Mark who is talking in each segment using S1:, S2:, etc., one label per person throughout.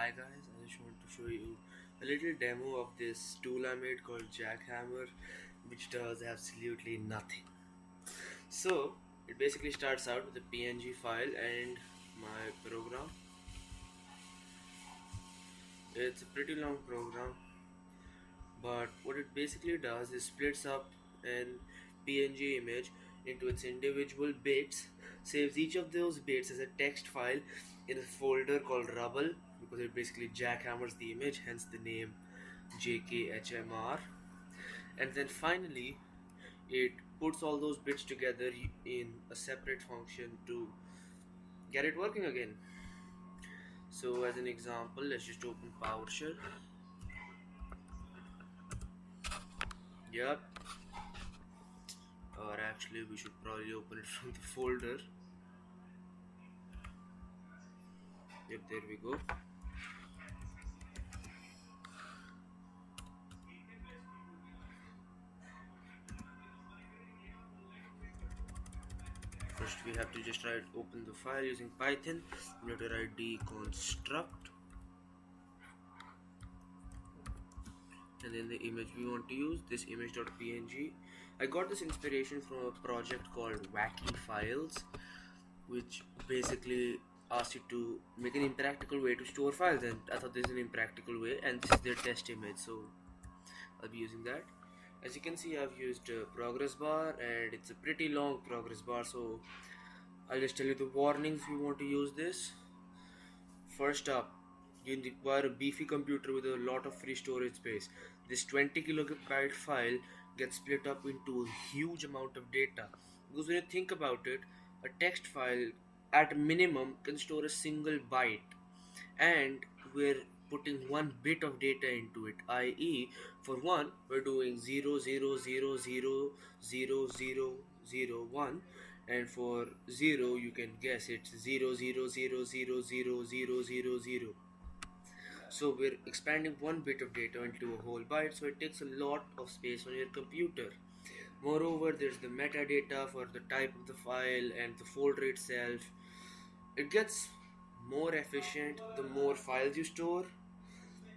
S1: Hi guys, I just want to show you a little demo of this tool I made called Jackhammer, which does absolutely nothing. So it basically starts out with a PNG file and my program. It's a pretty long program, but what it basically does is splits up an PNG image into its individual bits, saves each of those bits as a text file in a folder called rubble, because it basically jackhammers the image, hence the name JKHMR. And then finally it puts all those bits together in a separate function to get it working again. So as an example, let's just open PowerShell. Yep, or actually we should probably open it from the folder. Yep, there we go. First we have to just open the file using Python. We have to write deconstruct, and then the image we want to use, this image.png. I got this inspiration from a project called Wacky Files, which basically asks you to make an impractical way to store files, and I thought this is an impractical way, and this is their test image, so I'll be using that. As you can see, I've used a progress bar, and it's a pretty long progress bar, so I'll just tell you the warnings if you want to use this. First up, you require a beefy computer with a lot of free storage space. This 20 kilobyte file gets split up into a huge amount of data, because when you think about it, a text file at minimum can store a single byte, and we're putting one bit of data into it, i.e. for one we're doing 0 0 0 0 0 0 0 0 1, and for 0 you can guess it's 0 0 0 0 0 0 0 0. So we're expanding one bit of data into a whole byte, so it takes a lot of space on your computer. Moreover, there's the metadata for the type of the file and the folder itself. It gets more efficient the more files you store,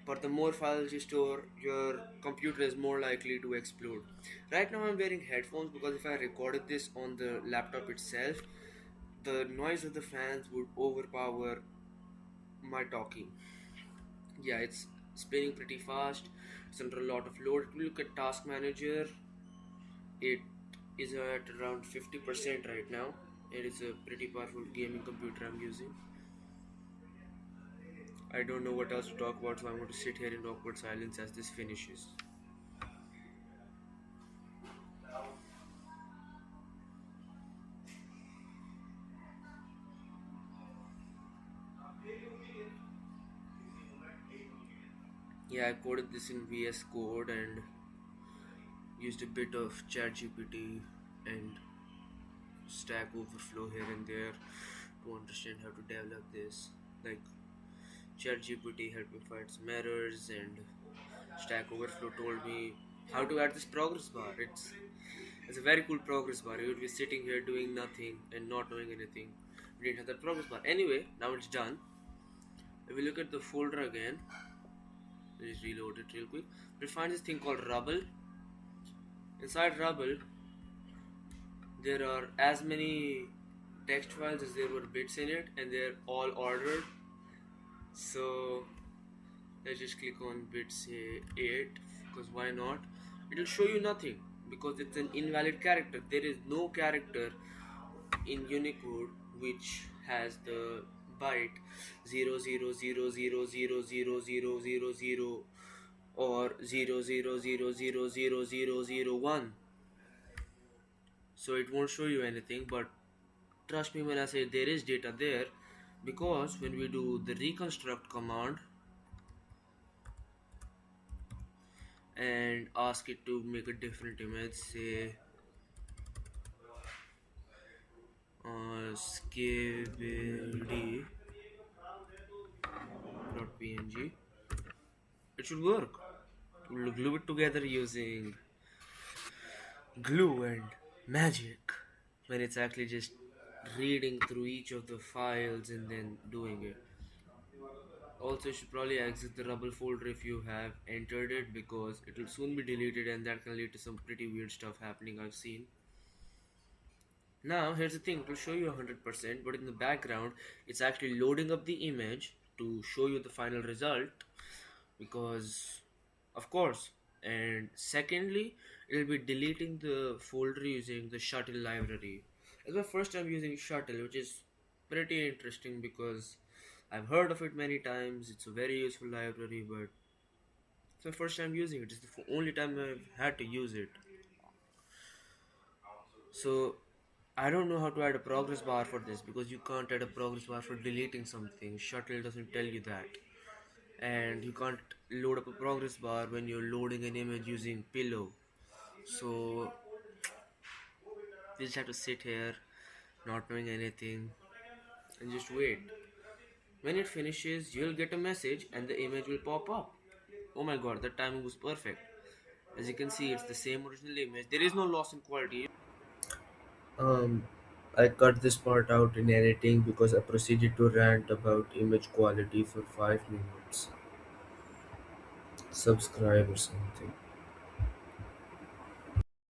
S1: but the more files you store, your computer is more likely to explode. Right now I'm wearing headphones because if I recorded this on the laptop itself, the noise of the fans would overpower my talking. Yeah, it's spinning pretty fast, it's under a lot of load. If you look at task manager, it is at around 50% right now, and it's a pretty powerful gaming computer I'm using. I don't know what else to talk about, so I'm going to sit here in awkward silence as this finishes. Yeah, I coded this in VS Code and used a bit of ChatGPT and Stack Overflow here and there to understand how to develop this. Like, ChatGPT helped me find some errors, and Stack Overflow told me how to add this progress bar. It's a very cool progress bar. You would be sitting here doing nothing and not knowing anything. We didn't have that progress bar. Anyway, now it's done. If we look at the folder again, let's reload it real quick. We'll find this thing called rubble. Inside rubble, there are as many text files as there were bits in it, and they're all ordered. So let's just click on bit say 8, because why not? It'll show you nothing because it's an invalid character. There is no character in Unicode which has the byte 0 0 0 0 0 0 0 0 0 or 0 0 0 0 0 0 0 0 1. So it won't show you anything, but trust me when I say there is data there, because when we do the reconstruct command and ask it to make a different image, say skibidi.png, it should work. We'll glue it together using glue and magic, when it's actually just reading through each of the files and then doing it. Also, you should probably exit the rubble folder if you have entered it, because it will soon be deleted and that can lead to some pretty weird stuff happening I've seen. Now, here's the thing, it will show you 100%, but in the background, it's actually loading up the image to show you the final result, because, of course. And secondly, it'll be deleting the folder using the shuttle library. It's my first time using shuttle, which is pretty interesting because I've heard of it many times. It's a very useful library, but it's my first time using it. It's the only time I've had to use it. So I don't know how to add a progress bar for this, because you can't add a progress bar for deleting something. Shuttle doesn't tell you that. And you can't load up a progress bar when you're loading an image using Pillow. So we just have to sit here, not knowing anything, and just wait. When it finishes, you'll get a message and the image will pop up. Oh my god, the timing was perfect. As you can see, it's the same original image. There is no loss in quality. Um, I cut this part out in editing because I proceeded to rant about image quality for 5 minutes. Subscribe or something.